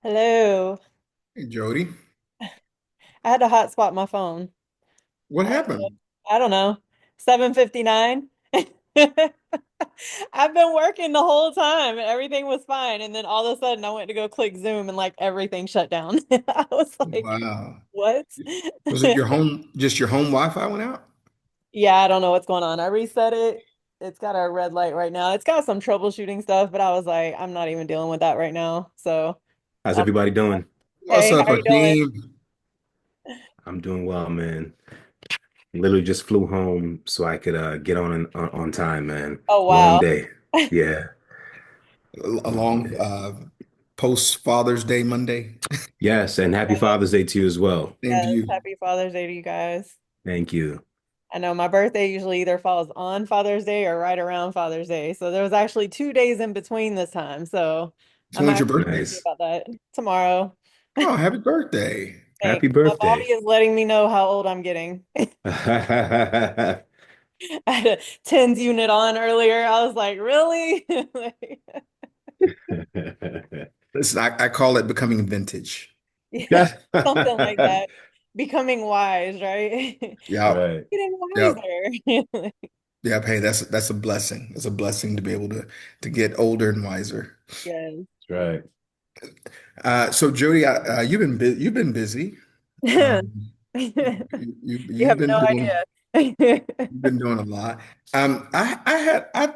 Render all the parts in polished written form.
Hello. Hey, Jody. I had to hotspot my phone. What Uh, happened? I don't know. 7:59. I've been working the whole time and everything was fine. And then all of a sudden I went to go click Zoom and like everything shut down. I was like, Wow. what? Was it your home, just your home Wi-Fi went out? Yeah, I don't know what's going on. I reset it. It's got a red light right now. It's got some troubleshooting stuff, but I was like, I'm not even dealing with that right now. So, How's um, everybody doing? What's hey, how up, are you doing? Akeem? I'm doing well, man. Literally just flew home so I could get on time, man. Oh, Long wow. day. Yeah, long Along day. post Father's Day Monday. Yes, and happy Father's Day to you as well. Same to Yes, you. happy Father's Day to you guys. Thank you. I know my birthday usually either falls on Father's Day or right around Father's Day. So there was actually 2 days in between this time. So So I'm when's your actually birthday? happy Nice. about that. Tomorrow. Oh, happy birthday. Happy Thanks. My body birthday. is letting me know how old I'm getting. I had a tens unit on earlier. I was like, really? Like, Listen, I call it becoming vintage. yeah, something like that. Becoming wise, right? Yep. Right. Getting Yep. wiser. Yep. Hey, that's a blessing. It's a blessing to be able to get older and wiser. Yes. That's right. So Jody, you've been busy. Um, You you've have been no doing. idea. You've been doing a lot. I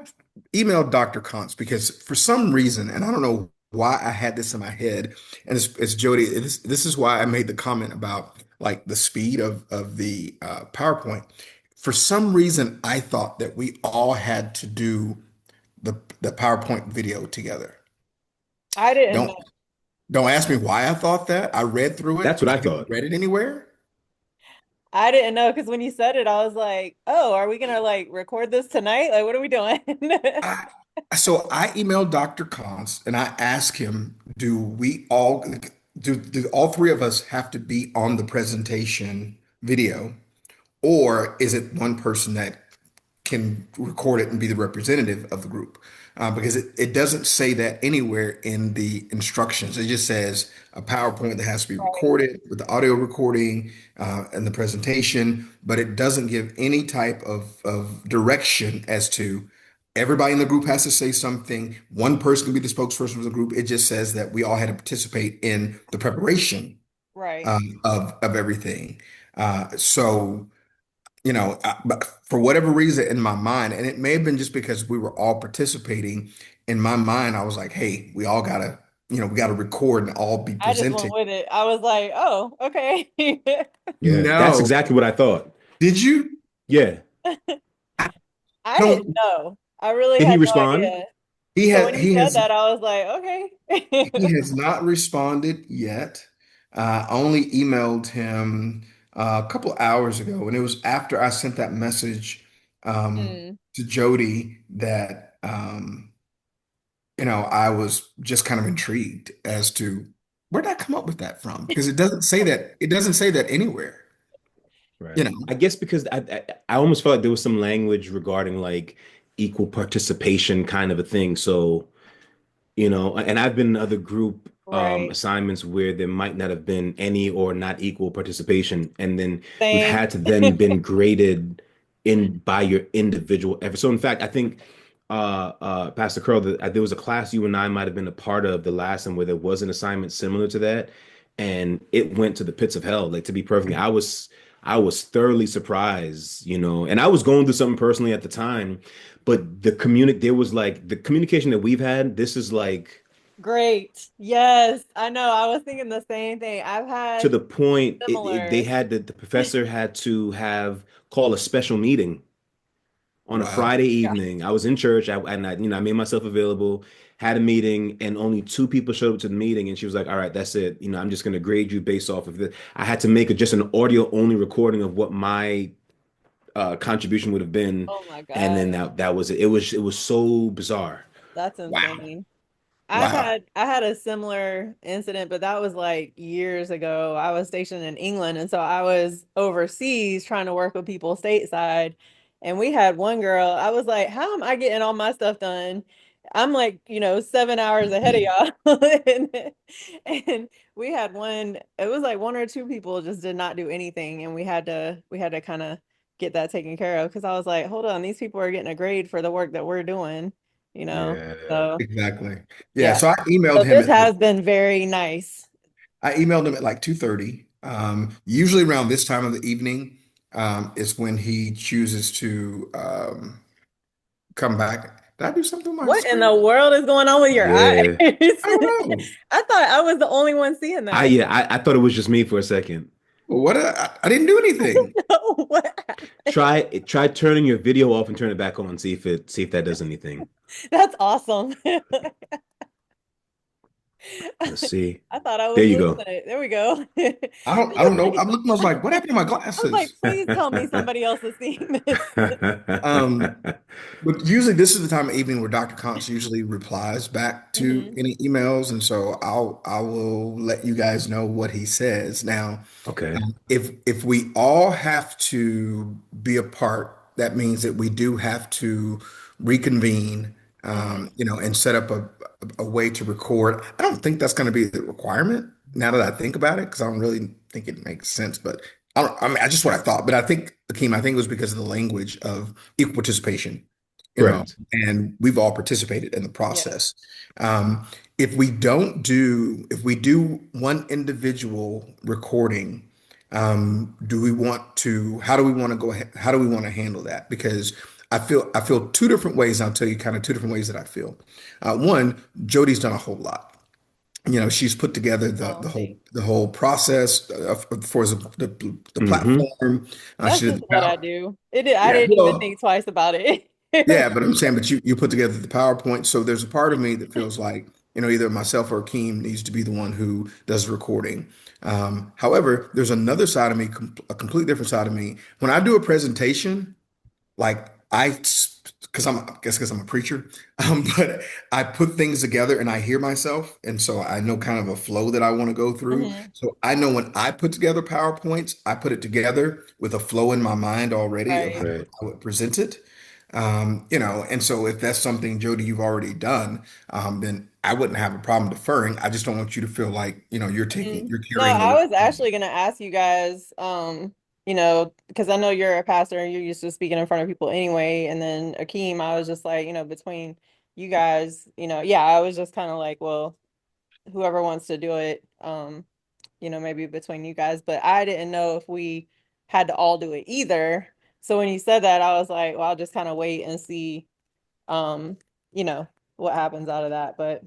emailed Dr. Konst because for some reason, and I don't know why I had this in my head, and it's Jody. This is why I made the comment about like the speed of the PowerPoint. For some reason, I thought that we all had to do the PowerPoint video together. I didn't Don't know. don't ask me why I thought that. I read through it. That's what I I haven't thought. read it anywhere. I didn't know because when you said it, I was like, "Oh, are we gonna like record this tonight? Like, what are we doing?" I, so I emailed Dr. Cons and I asked him, do all three of us have to be on the presentation video, or is it one person that can record it and be the representative of the group? Because it doesn't say that anywhere in the instructions. It just says a PowerPoint that has to be Right. recorded with the audio recording and the presentation, but it doesn't give any type of direction as to everybody in the group has to say something. One person can be the spokesperson for the group. It just says that we all had to participate in the preparation Right. of everything. So but for whatever reason in my mind, and it may have been just because we were all participating, in my mind, I was like, hey, we gotta record and all be I just went presenting. with it. I was like, "Oh, okay." Yeah, that's No, exactly what I thought. did you? Yeah. I I didn't don't. know. I really Did he had no respond? idea. He So has when you he said has that, I was like, "Okay." he has not responded yet. I only emailed him a couple hours ago, and it was after I sent that message Hmm. to Jody that I was just kind of intrigued as to where did I come up with that from? Because it doesn't say that anywhere, you Right. know. I guess because I almost felt like there was some language regarding like equal participation kind of a thing. So and I've been in other group Right. assignments where there might not have been any or not equal participation, and then we've Same. had to then been graded in by your individual effort. So in fact, I think Pastor Curl, there was a class you and I might have been a part of the last time where there was an assignment similar to that, and it went to the pits of hell. Like to be perfectly, I was thoroughly surprised, and I was going through something personally at the time, but there was like the communication that we've had, this is like Great. Yes, I know. I was thinking the same thing. I've to had the point they similar. had the professor had to have call a special meeting on a Wow. Friday Yeah. evening. I was in church and I made myself available, had a meeting, and only two people showed up to the meeting. And she was like, "All right, that's it. I'm just going to grade you based off of this." I had to make just an audio only recording of what my contribution would have been, Oh my and God. then that was it. It was so bizarre. That's Wow. insane. Wow. I had a similar incident, but that was like years ago. I was stationed in England, and so I was overseas trying to work with people stateside. And we had one girl, I was like, "How am I getting all my stuff done?" I'm like, 7 hours ahead of y'all. And we had it was like one or two people just did not do anything. And we had to kind of get that taken care of because I was like, hold on, these people are getting a grade for the work that we're doing, you know? Yeah. So Exactly. Yeah. yeah. So So this has been very nice. I emailed him at like 2:30. Usually around this time of the evening is when he chooses to come back. Did I do something on my What in screen? the world is going on with your eyes? Yeah. I don't know. I thought I was the only one seeing I that. yeah, I thought it was just me for a second. I didn't do anything. What happened? Try turning your video off and turn it back on. See if that does anything. That's awesome. Let's see. I thought I There was you losing go. it. There we go. I don't know. I'm looking, I was like, what happened to my I was like, glasses? please tell me somebody else is seeing this. Um, but usually this is the time of evening where Dr. Konst usually replies back to Hmm. any emails, and so I will let you guys know what he says. Now, Okay. if we all have to be apart, that means that we do have to reconvene, Hmm. and set up a way to record. I don't think that's going to be the requirement now that I think about it, because I don't really think it makes sense. But I mean, I just what I thought. But I think, Akeem, I think it was because of the language of equal participation, Correct. and we've all participated in the Yeah. process. Um, if we do one individual recording, how do we want to go ahead, how do we want to handle that? Because I feel two different ways. I'll tell you kind of two different ways that I feel. One, Jody's done a whole lot. She's put together Oh, thanks. the whole process for the Hmm. platform. That's She did just the what I power. do. I Yeah, didn't even well, think twice about it. yeah, but I'm saying, but you put together the PowerPoint. So there's a part of me that feels like, either myself or Akeem needs to be the one who does the recording. However, there's another side of me, a completely different side of me. When I do a presentation, like I guess because I'm a preacher, but I put things together and I hear myself, and so I know kind of a flow that I want to go through. Hmm. So I know when I put together PowerPoints, I put it together with a flow in my mind already of how Right. Right. I would present it. And so if that's something, Jody, you've already done, then I wouldn't have a problem deferring. I just don't want you to feel like, Mhm. you're No, carrying the I weight. was actually gonna ask you guys, because I know you're a pastor and you're used to speaking in front of people anyway. And then Akeem, I was just like, between you guys, yeah, I was just kind of like, well, whoever wants to do it, maybe between you guys. But I didn't know if we had to all do it either. So when you said that, I was like, well, I'll just kind of wait and see, um, you know, what happens out of that. But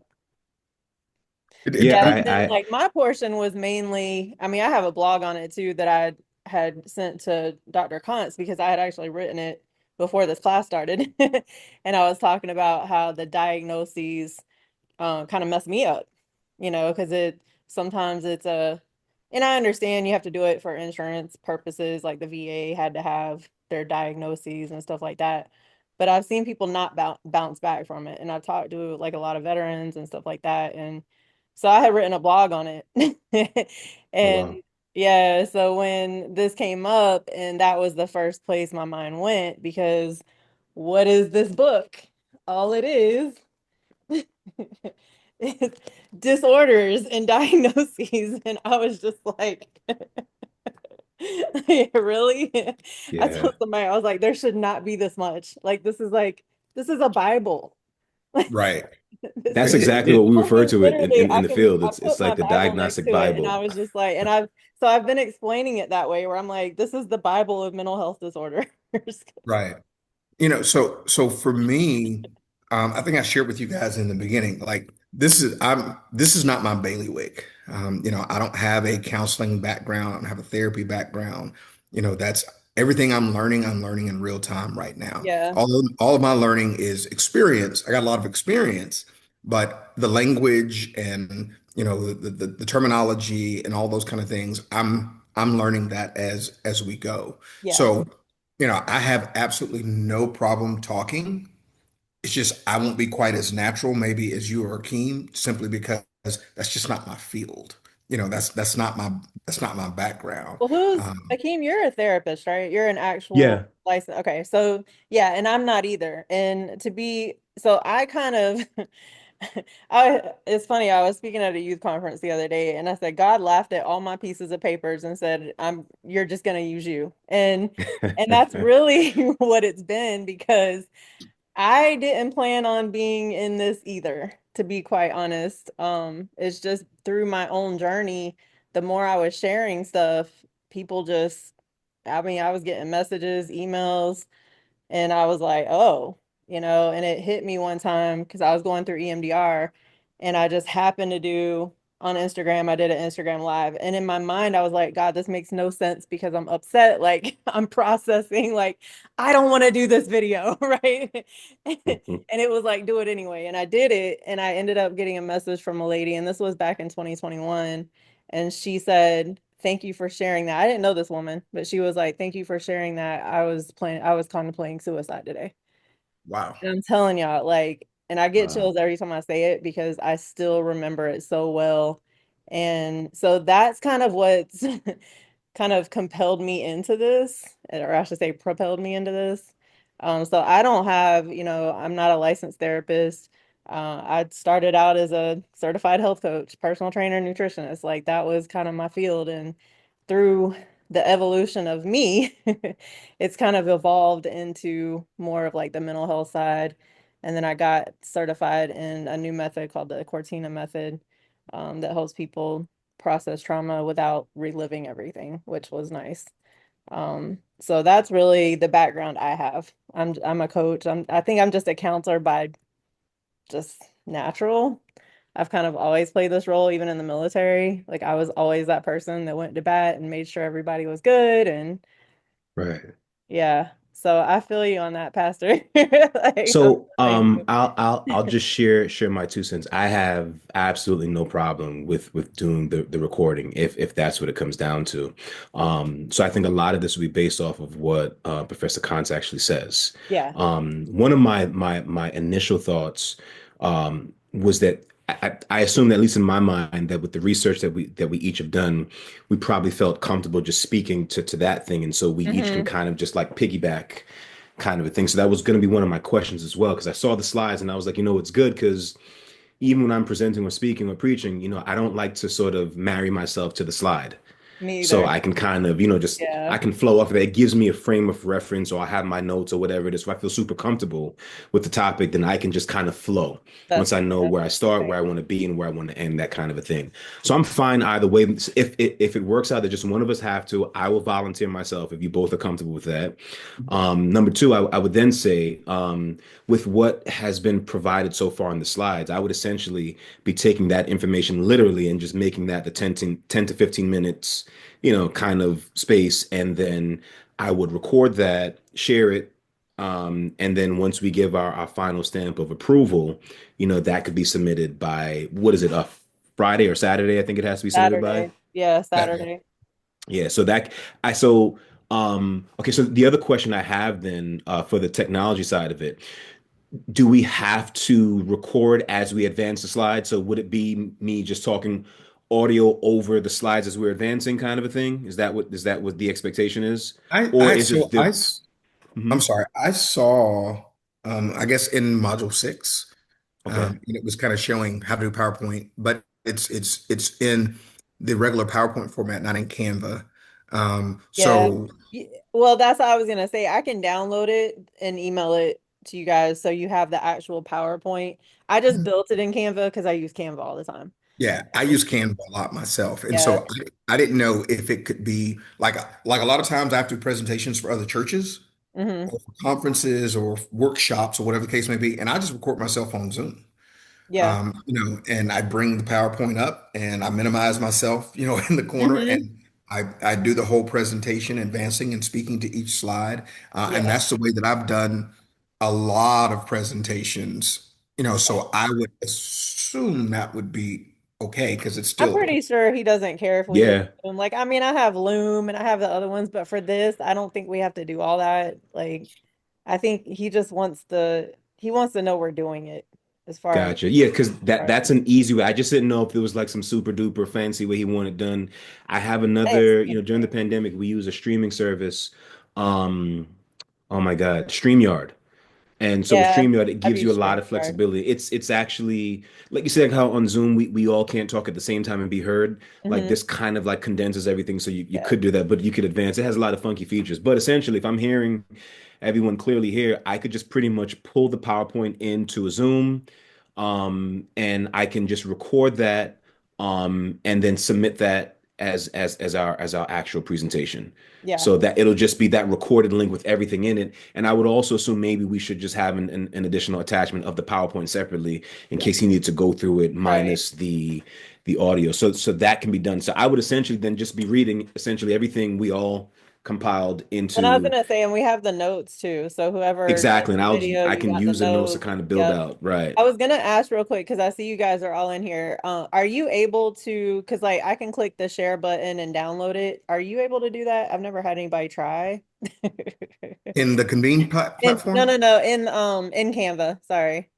Yeah, yeah, and then I like my portion was mainly, I mean, I have a blog on it too that I had sent to Dr. Konst because I had actually written it before this class started. And I was talking about how the diagnoses kind of mess me up, because sometimes it's and I understand you have to do it for insurance purposes, like the VA had to have their diagnoses and stuff like that. But I've seen people not bounce back from it, and I've talked to like a lot of veterans and stuff like that, and so I had written a blog on it, oh and wow. yeah, so when this came up, and that was the first place my mind went because what is this book? All it is disorders and diagnoses. And I was just like, really? I Yeah. told somebody, I was like, there should not be this much. This is a Bible. Right. This That's is exactly what we refer to it literally, in the field. I It's put my like the Bible next diagnostic to it and I Bible. was just like, so I've been explaining it that way where I'm like, this is the Bible of mental health disorders. Right. So for me, I think I shared with you guys in the beginning, like this is not my bailiwick. I don't have a counseling background, I don't have a therapy background. That's everything I'm learning in real time right now. Yeah. All of my learning is experience. I got a lot of experience, but the language and the terminology and all those kind of things, I'm learning that as we go. Yeah. So I have absolutely no problem talking. It's just I won't be quite as natural, maybe as you or Akeem, simply because that's just not my field. That's not my background. Well, Um, Akeem, you're a therapist, right? You're an actual Yeah. license. Okay. So, yeah, and I'm not either. And to be so I kind of I it's funny, I was speaking at a youth conference the other day and I said God laughed at all my pieces of papers and said, you're just gonna use you. And that's really what it's been because I didn't plan on being in this either, to be quite honest. It's just through my own journey, the more I was sharing stuff, people just, I mean, I was getting messages, emails, and I was like, oh, and it hit me one time because I was going through EMDR and I just happened to do on Instagram, I did an Instagram live. And in my mind, I was like, God, this makes no sense because I'm upset. Like I'm processing, like, I don't want to do this video, right? And it was like, do it anyway. And I did it. And I ended up getting a message from a lady, and this was back in 2021. And she said, thank you for sharing that. I didn't know this woman, but she was like, thank you for sharing that. I was contemplating suicide today. Wow. And I'm telling y'all, like, and I get Wow. chills every time I say it because I still remember it so well. And so that's kind of what's kind of compelled me into this, or I should say propelled me into this. So I don't have, I'm not a licensed therapist. I started out as a certified health coach, personal trainer, nutritionist. Like that was kind of my field. And through the evolution of me, it's kind of evolved into more of like the mental health side. And then I got certified in a new method called the Cortina method, that helps people process trauma without reliving everything, which was nice. So that's really the background I have. I'm a coach. I think I'm just a counselor by just natural. I've kind of always played this role, even in the military. Like I was always that person that went to bat and made sure everybody was good. And Right. yeah, so I feel you on that, Pastor. Like, I So feel I'll you. just share my 2 cents. I have absolutely no problem with doing the recording if that's what it comes down to. So I think a lot of this will be based off of what Professor Kant actually says. Yeah. One of my initial thoughts was that I assume that, at least in my mind, that with the research that we each have done, we probably felt comfortable just speaking to that thing, and so we each can Hmm. kind of just like piggyback kind of a thing. So that was going to be one of my questions as well, because I saw the slides and I was like, it's good because even when I'm presenting or speaking or preaching, I don't like to sort of marry myself to the slide. Me So either. I can kind of, just Yeah, I can flow off of that. It gives me a frame of reference, or I have my notes or whatever it is. So I feel super comfortable with the topic, then I can just kind of flow once I know that's where I start, where I want to be, and where I want to end, that kind of a thing. So I'm fine either way. If it works out that just one of us have to, I will volunteer myself if you both are comfortable with that. Number two, I would then say, with what has been provided so far in the slides, I would essentially be taking that information literally and just making that the 10 to 15 minutes, kind of space. And then I would record that, share it. And then once we give our final stamp of approval, that could be submitted by, what is it, Friday or Saturday, I think it has to be submitted by. Saturday. Yeah, That Saturday. Yeah, so that I so okay, so the other question I have then, for the technology side of it, do we have to record as we advance the slides? So would it be me just talking audio over the slides as we're advancing, kind of a thing? Is that what the expectation is? Or I is so it the I'm Mhm. sorry. I saw I guess in module 6, Okay. and it was kind of showing how to do PowerPoint, but it's in the regular PowerPoint format, not in Canva. Yeah. So Well, that's what I was gonna say. I can download it and email it to you guys so you have the actual PowerPoint. I just built it in Canva because I use Canva all the time. yeah, I use Canva a lot myself, and Yeah. so I didn't know if it could be like a lot of times I have to do presentations for other churches Hmm. or for conferences or workshops or whatever the case may be, and I just record myself on Zoom. Yeah. And I bring the PowerPoint up and I minimize myself, in the corner, Hmm. and I do the whole presentation, advancing and speaking to each slide. And Yeah. that's the way that I've done a lot of presentations, so I would assume that would be okay because it's I'm still, pretty sure he doesn't care if we use Yeah, Loom. Like, I mean, I have Loom and I have the other ones, but for this, I don't think we have to do all that. Like, I think he wants to know we're doing it as far as, gotcha. Yeah, because that right. that's an easy way. I just didn't know if there was like some super duper fancy way he wanted done. I have Thanks. another, during the pandemic, we use a streaming service. Um, oh my God, StreamYard. And so with Yeah, StreamYard, it I've gives you a used lot of StreamYard. flexibility. It's actually like you said, how on Zoom we all can't talk at the same time and be heard. Like Hmm. this kind of like condenses everything, so you Yeah, could do that, but you could advance. It has a lot of funky features. But essentially, if I'm hearing everyone clearly here, I could just pretty much pull the PowerPoint into a Zoom, and I can just record that, and then submit that as our actual presentation. yeah, So that it'll just be that recorded link with everything in it. And I would also assume maybe we should just have an additional attachment of the PowerPoint separately in Yeah. case he needs to go through it right. minus the audio. So that can be done. So I would essentially then just be reading essentially everything we all compiled And I was into gonna say, and we have the notes too. So whoever exactly. takes And the video, I you can got the use the notes to notes. kind of build Yep. out. Right. I was gonna ask real quick because I see you guys are all in here. Are you able to, because like I can click the share button and download it. Are you able to do that? I've never had anybody try. In the convene No, platform? no, no, in Canva, sorry.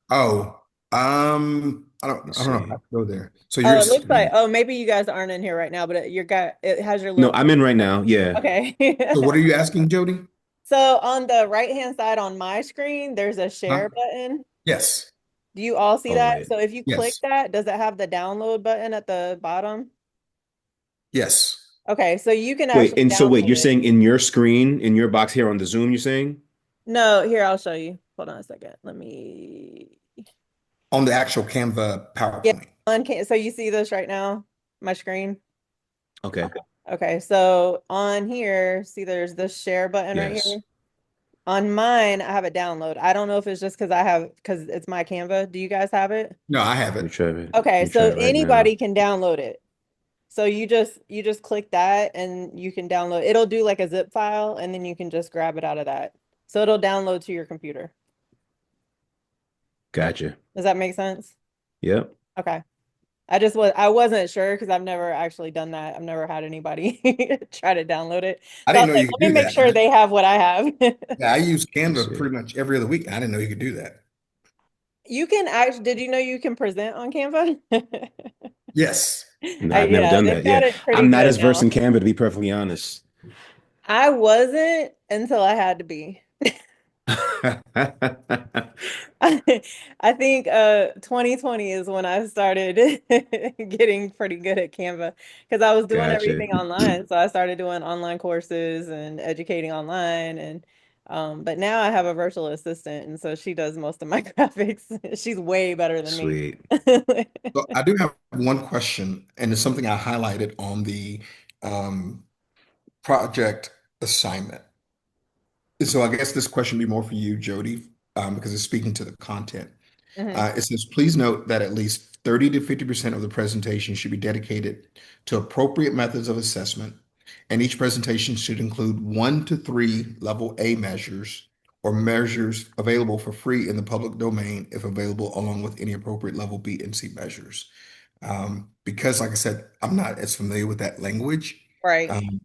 Oh, Let's I don't know if I see. can go there. So Oh, you're it looks like, oh, maybe you guys aren't in here right now, but it has your No, little I'm clip. in right now. Yeah. Okay. so what are you asking, Jody? So on the right-hand side on my screen, there's a Huh? share button. Yes. Do you all see Oh that? wait. So if you click Yes. that, does it have the download button at the bottom? Yes. Okay, so you can Wait, actually and so wait, download you're it. saying in your screen, in your box here on the Zoom, you're saying? No, here, I'll show you. Hold on a second. Let me, On the actual Canva yeah, PowerPoint. so you see this right now, my screen? Okay. Okay, so on here, see there's this share button right Yes. here. On mine, I have it download. I don't know if it's just because it's my Canva. Do you guys have it? No, I have Let me it. try it. Let Okay, me try so it right now. anybody can download it. So you just click that and you can download. It'll do like a zip file and then you can just grab it out of that. So it'll download to your computer. Gotcha. Does that make sense? Yep. Okay. I wasn't sure because I've never actually done that. I've never had anybody try to download it. I So I didn't was know like, you could let me do make that. sure they have what I have. Yeah, I use Let's Canva see. pretty much every other week. I didn't know you could do that. You can actually, did you know you can present on Canva? Yes. No, I've never Yeah, done they've that. got Yeah. it pretty I'm not good as versed in now. Canva to be perfectly honest. I wasn't until I had to be. I think 2020 is when I started getting pretty good at Canva because I was doing Gotcha. everything online. So I started doing online courses and educating online and but now I have a virtual assistant and so she does most of my graphics. She's way better than me. Sweet. So I do have one question, and it's something I highlighted on the um, project assignment. So I guess this question would be more for you, Jody, because it's speaking to the content. Hmm. It says, please note that at least 30 to 50% of the presentation should be dedicated to appropriate methods of assessment, and each presentation should include 1 to 3 level A measures or measures available for free in the public domain if available, along with any appropriate level B and C measures. Because, like I said, I'm not as familiar with that language. Right. Um,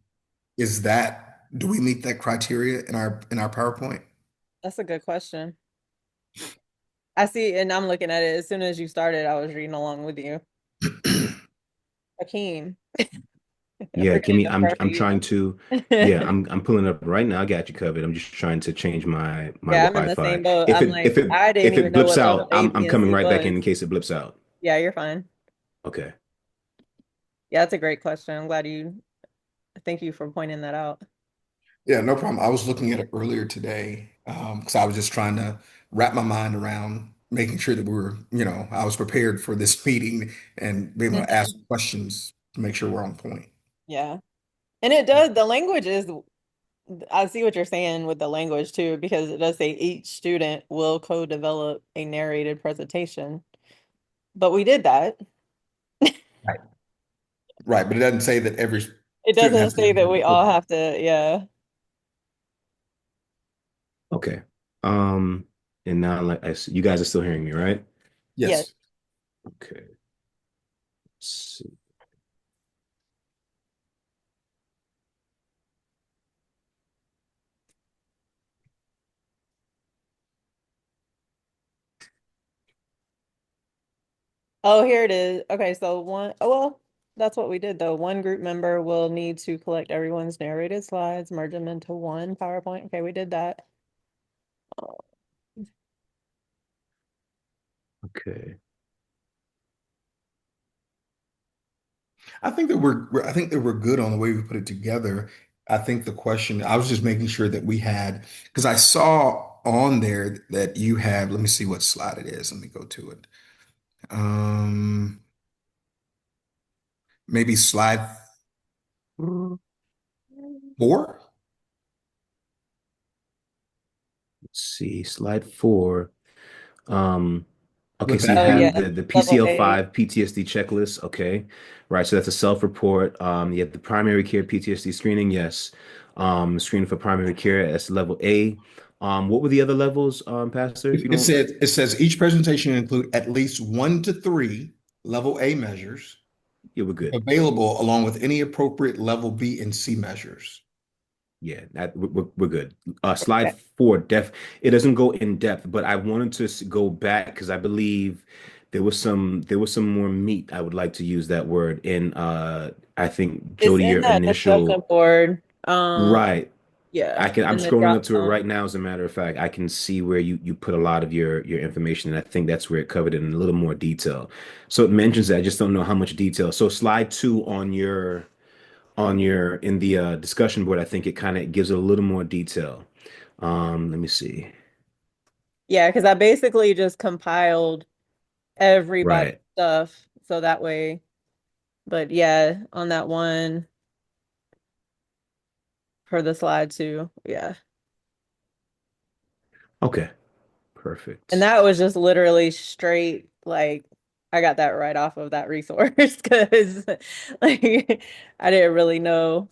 do we meet that criteria in our PowerPoint? That's a good question. I see, and I'm looking at it as soon as you started, I was reading along with you. Akeem. I Yeah, give forget me to start for I'm you. trying to yeah, I'm pulling up right now. I got you covered. I'm just trying to change my Yeah, I'm in the Wi-Fi. same boat. If I'm it like, I didn't if even it know blips what level out, A, I'm B, and coming C right back was. in case it blips out. Yeah, you're fine. Okay. Yeah, that's a great question. Thank you for pointing that out. Yeah, no problem. I was looking at it earlier today because I was just trying to wrap my mind around making sure that I was prepared for this meeting and being able to ask Mhm. questions to make sure we're on point. Yeah. And it does, the language is, I see what you're saying with the language too, because it does say each student will co-develop a narrated presentation. But we did that. Right. Right, but it doesn't say that every It student doesn't has to say do that it we all equivalent. have to, yeah. Okay. Um, and now like you guys are still hearing me, right? Yes. Yes. Okay. Let's see. Oh, here it is. Okay, so well, that's what we did though. One group member will need to collect everyone's narrated slides, merge them into one PowerPoint. Okay, we did that. Okay. I think that we're good on the way we put it together. I think the question, I was just making sure that we had, because I saw on there that you have, let me see what slide it is. Let me go to it. Um, maybe slide 4 Let's see, slide 4. Um, okay, with so you Oh that yeah, have view. the level A. PCL5 PTSD checklist. Okay. Right. So that's a self-report. You have the primary care PTSD screening. Yes. Screening for primary care. That's level A. What were the other levels, Pastor, if you don't? It says each presentation include at least 1 to 3 level A measures, Yeah, we're if good. available, along with any appropriate level B and C measures. Yeah, we're good. Slide 4, it doesn't go in depth, but I wanted to go back because I believe there was some more meat. I would like to use that word in I think It's Jody, in your that discussion initial board. right. Yeah, I'm in the scrolling drop up to it down. right now, as a matter of fact. I can see where you put a lot of your information, and I think that's where it covered it in a little more detail. So it mentions that I just don't know how much detail. So slide 2 on your in the discussion board, I think it kind of gives it a little more detail. Let me see. Yeah, because I basically just compiled everybody's Right. stuff so that way. But yeah, on that one for the slide too. Yeah. Okay. And Perfect. that was just literally straight, like, I got that right off of that resource because, like, I didn't really know.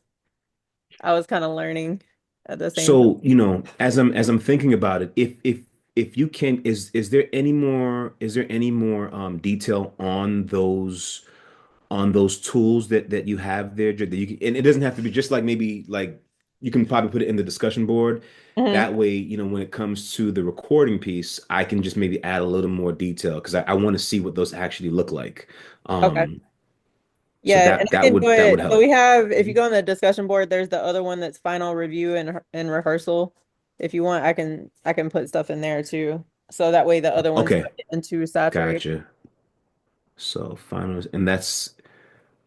I was kind of learning at the same time. So, as I'm thinking about it, if you can, is there any more detail on those tools that you have there that you can, and it doesn't have to be just like maybe like you can probably put it in the discussion board. Hmm. That way, when it comes to the recording piece, I can just maybe add a little more detail because I want to see what those actually look like. Okay. Um, so Yeah, and that I that can do would that would it. So help. we have, if you Mhm. go on the discussion board, there's the other one that's final review and rehearsal. If you want, I can put stuff in there too. So that way the other one's Okay, not getting too saturated. gotcha. So finals, and that's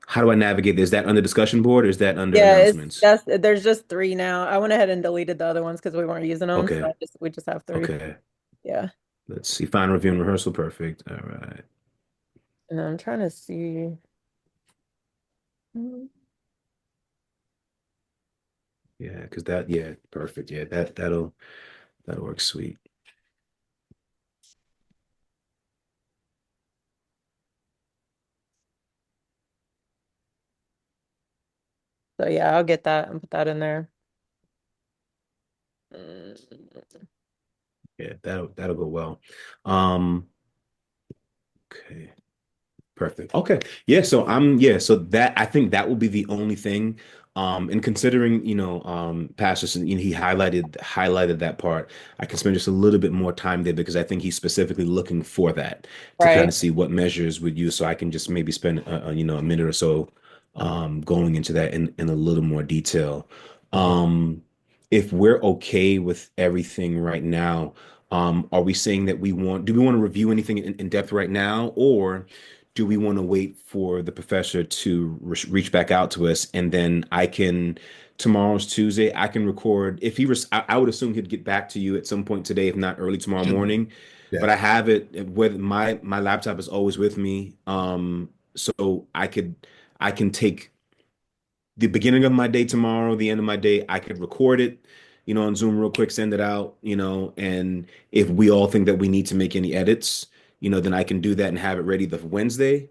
how do I navigate this? Is that under discussion board or is that under Yeah, announcements? there's just three now. I went ahead and deleted the other ones because we weren't using them. So Okay, we just have three. okay. Yeah. Let's see. Final review and rehearsal. Perfect. All right. And I'm trying to see. Yeah, because yeah, perfect. Yeah, that'll work sweet. So yeah, I'll get that and put that in there. Mm. Yeah, that'll go well. Um, okay. Perfect. Okay. So that I think that will be the only thing. And considering, Pastor, he highlighted that part, I can spend just a little bit more time there because I think he's specifically looking for that to kind Right. of see what measures would use. So I can just maybe spend a minute or so going into that in a little more detail. Okay. Um, if we're okay with everything right now, are we saying that do we want to review anything in depth right now, or do we want to wait for the professor to reach back out to us and then tomorrow's Tuesday, I can record if I would assume he'd get back to you at some point today, if not early tomorrow Should be. morning. But I Yes. have it with my laptop is always with me. So I can take the beginning of my day tomorrow, the end of my day, I could record it, on Zoom real quick, send it out, and if we all think that we need to make any edits, then I can do that and have it ready the Wednesday.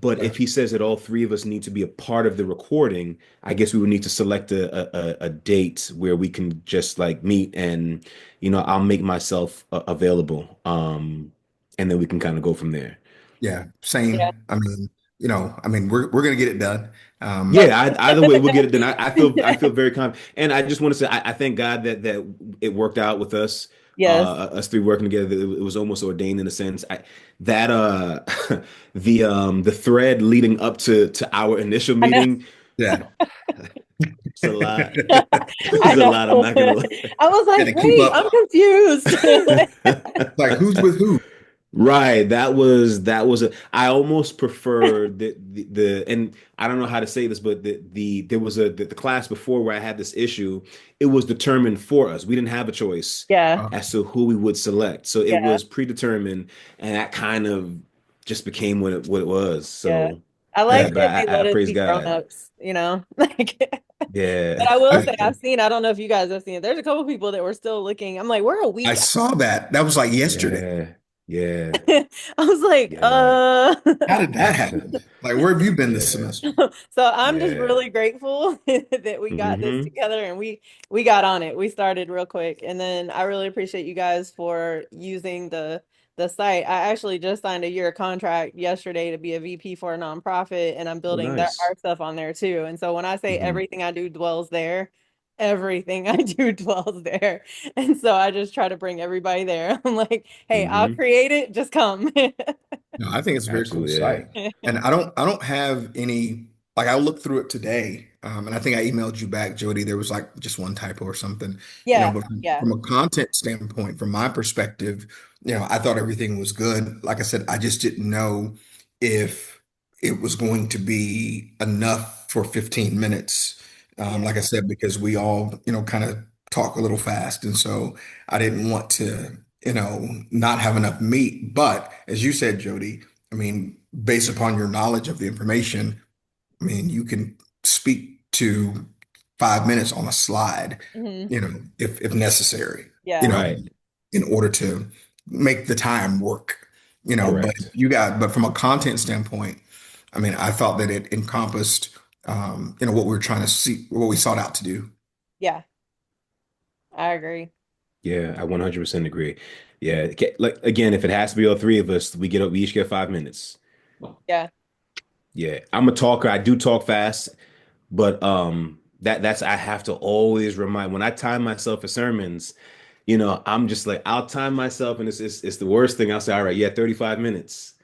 But Okay. if he says that all three of us need to be a part of the recording, I guess we would need to select a date where we can just like meet and, I'll make myself available. And then we can kind of go from there. Yeah. Yeah. Same. We're gonna get it done. Yeah. Yeah, either way, we'll get it done. I feel very confident, and I just want to say I thank God that it worked out with us, Yes. us three working together. It was almost ordained in a sense. That the thread leading up to our initial I know. meeting, Yeah. it's a lot. I It's a know. lot. I'm not gonna I was Had like, to keep wait, I'm up. confused. lie. Like who's with who? Right. That was I almost prefer the and I don't know how to say this, but there was the class before where I had this issue. It was determined for us. We didn't have a choice Yeah, Uh, as to who we would select. So it yeah, was predetermined, and that kind of just became what it was. yeah. So I yeah, like yeah. but that they I let us praise be God. grown-ups, like Yeah. but I will say I, I've seen, I don't know if you guys have seen it. There's a couple people that were still looking. I'm like, we're a I week. saw that. That was like yesterday. Yeah. Yeah. I was like, Yeah. How did that happen? Like, where have you been this Yeah. semester? So I'm just Yeah. really grateful that we got this Hmm. together and we got on it. We started real quick. And then I really appreciate you guys for using the site. I actually just signed a year contract yesterday to be a VP for a nonprofit and I'm Oh, building nice. our stuff on there too. And so when I say Hmm. everything I do dwells there, everything I do dwells there. And so I just try to bring everybody there. I'm like, hey, I'll Hmm. create it, just come. No, I think it's a very cool Absolutely. Yeah. site. And I don't have any, like I looked through it today, and I think I emailed you back, Jody. There was like just one typo or something, Yeah, but from, yeah. from a content standpoint, from my perspective, I thought everything was good. Like I said, I just didn't know if it was going to be enough for 15 minutes. Yeah. Like I said, because we all, kind of talk a little fast. And so I didn't want to not have enough meat. But as you said, Jody, I mean, based upon your knowledge of the information, I mean, you can speak to 5 minutes on a slide, Hmm. if necessary, you Yeah. know, Right. in order to make the time work, but Correct. but from a content standpoint, I mean, I thought that it encompassed, what we were trying to see, what we sought out to do. Yeah. I agree. Yeah, I 100% agree. Yeah, like again, if it has to be all three of us, we each get 5 minutes. Yeah. Yeah, I'm a talker. I do talk fast, but that's I have to always remind when I time myself for sermons, I'm just like I'll time myself and it's the worst thing. I'll say, all right, yeah, 35 minutes.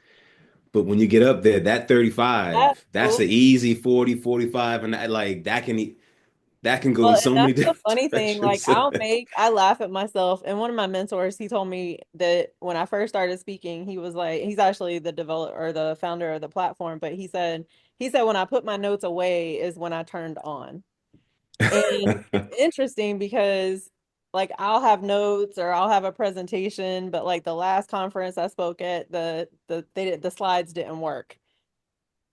But when you get up there, that That, 35, that's oh, an easy 40, 45, and that can go well, in and so many that's the different funny thing. Like, directions. I laugh at myself. And one of my mentors, he told me that when I first started speaking, he was like, he's actually the developer or the founder of the platform, but he said, when I put my notes away is when I turned on. And it's interesting because like I'll have notes or I'll have a presentation, but like the last conference I spoke at, the slides didn't work.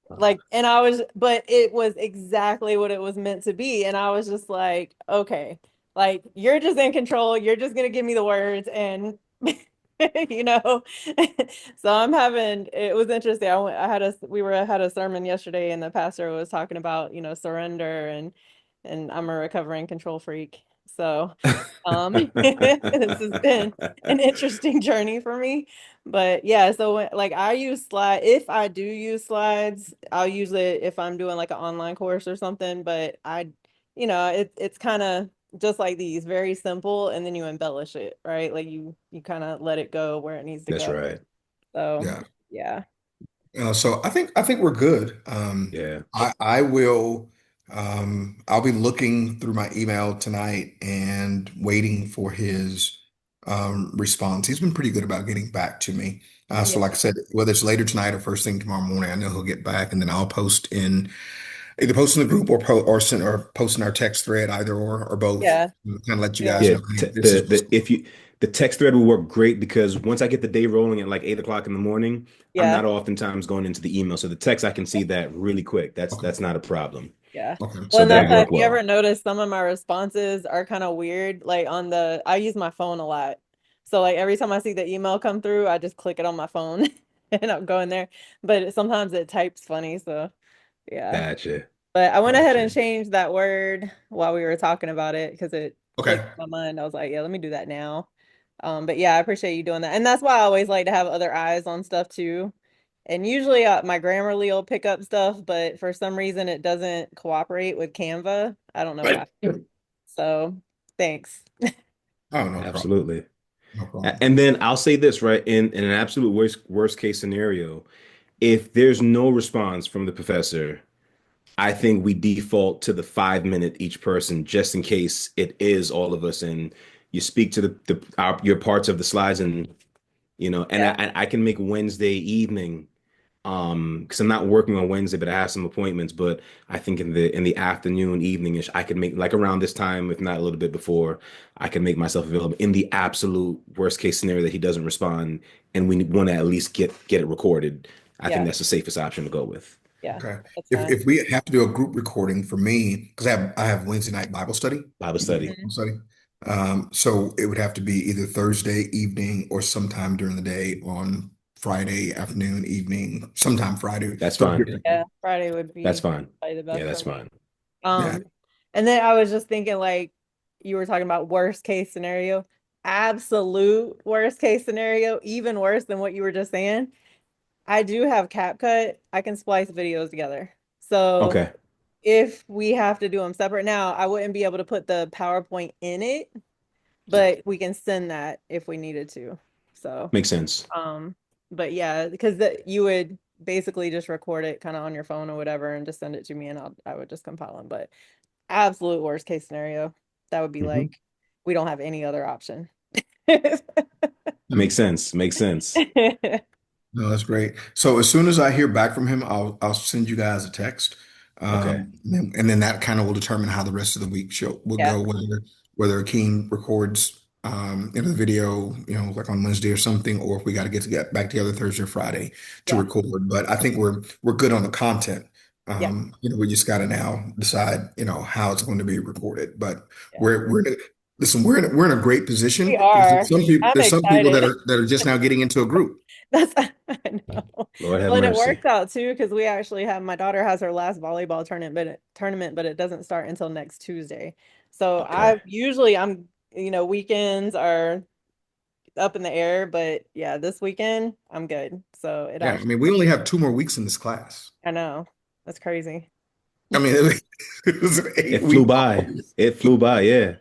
Like, and I was, but it was exactly what it was meant to be. And I was just like, okay, like you're just in control. You're just gonna give me the words and you know. So it was interesting. We had a sermon yesterday and the pastor was talking about, surrender and I'm a recovering control freak. So this has been an interesting journey for me. But yeah, so like I use slide if I do use slides, I'll use it if I'm doing like an online course or something. But it's kind of just like these, very simple, and then you embellish it, right? Like you kind of let it go where it needs to That's go. right. So Yeah. yeah, So I think we're good. Yeah. I will. I'll be looking through my email tonight and waiting for his response. He's been pretty good about getting back to me. So, yeah, like I said, whether it's later tonight or first thing tomorrow morning, I know he'll get back, and then I'll either post in the group or post in our text thread, either or both. yeah, Kind of let you guys yeah, Yeah, know, hey, t this is what's going on. the text thread will work great because once I get the day rolling at like 8 o'clock in the morning, I'm yeah. not oftentimes going into the email. So the text I can see that really quick. That's Okay. that's not a problem. Yeah. Okay. Well, So and that'll that's Yeah. why if work you ever well. notice some of my responses are kind of weird, like I use my phone a lot. So like every time I see the email come through, I just click it on my phone and I'm going there. But sometimes it types funny, so yeah. Gotcha. But I went ahead and Gotcha. changed that word while we were talking about it because it clicked Okay. in my mind. I was like, yeah, let me do that now. But yeah, I appreciate you doing that. And that's why I always like to have other eyes on stuff too. And usually my Grammarly will pick up stuff, but for some reason it doesn't cooperate with Canva. I don't know why. Right. So thanks. Oh, no problem. Absolutely. No problem. And then I'll say this, right? In an absolute worst case scenario, if there's no response from the professor, I think we default to the 5 minute each person just in case it is all of us and you speak to your parts of the slides and And Yeah. I can make Wednesday evening, because I'm not working on Wednesday, but I have some appointments. But I think in the afternoon, evening-ish, I could make, like, around this time, if not a little bit before, I can make myself available in the absolute worst case scenario that he doesn't respond, and we want to at least get it recorded. I think Yeah. that's the safest option to go with. Yeah. Okay. That's If fine. if we have to do a group recording for me, because I have Wednesday night Bible study, Bible evening study. Mhm. Bible study. So it would have to be either Thursday evening or sometime during the day on Friday afternoon, evening, sometime Friday. That's So fine. different. Yeah. Friday would That's be fine. probably the Yeah, best for that's me. fine. Yeah. Um, and then I was just thinking, like, you were talking about worst case scenario, absolute worst case scenario, even worse than what you were just saying. I do have CapCut. I can splice videos together. So Okay. if we have to do them separate now, I wouldn't be able to put the PowerPoint in it, Yeah. but we can send that if we needed to. So, Makes sense. um, but yeah, because you would basically just record it kind of on your phone or whatever and just send it to me and I would just compile them. But absolute worst case scenario, that would be Hmm. like we don't have any other option. Makes sense. Makes sense. No, that's great. So as soon as I hear back from him, I'll send you guys a text, Okay. and then that kind of will determine how the rest of the week show will Yeah, go. Whether Akeem records the video, like on Wednesday or something, or if we got to get back together Thursday or Friday to yeah, record. But I think we're good on the content. yeah, We just got to now decide, how it's going to be recorded. But yeah. we're in a, listen, we're in a great We position. are. I'm There's some people that excited. are just now getting into a group. That's I know. Lord have Well, and it mercy. works out too because we actually have my daughter has her last volleyball tournament, but it doesn't start until next Tuesday. So Okay. weekends are up in the air, but yeah, this weekend I'm good. So it Yeah, I actually, mean, we only have 2 more weeks in this class. I know that's crazy. I mean, it was an It flew 8 week by. course. It flew by. Yeah.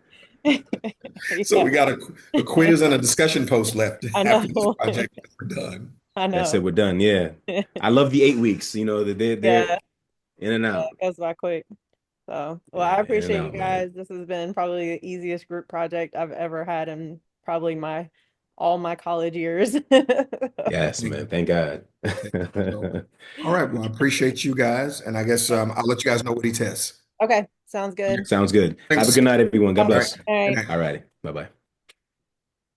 So Yeah, we got a quiz and a discussion post left I after this know. project. We're done. I That's it. know. We're done. Yeah. I love the 8 weeks. That they're Yeah, in and yeah, out. it goes by quick. So, well, I Yeah, in and appreciate you out, man. guys. This has been probably the easiest group project I've ever had in probably my all my college years. Yes, Thank man. you. Thank God. Thank you. So, all right. Well, I appreciate you guys. And I guess I'll let you guys know what he tests. Okay, sounds Okay. good. Sounds good. Have a Thanks. good night, everyone. God All All right. bless. Good right. night. All righty. Bye bye.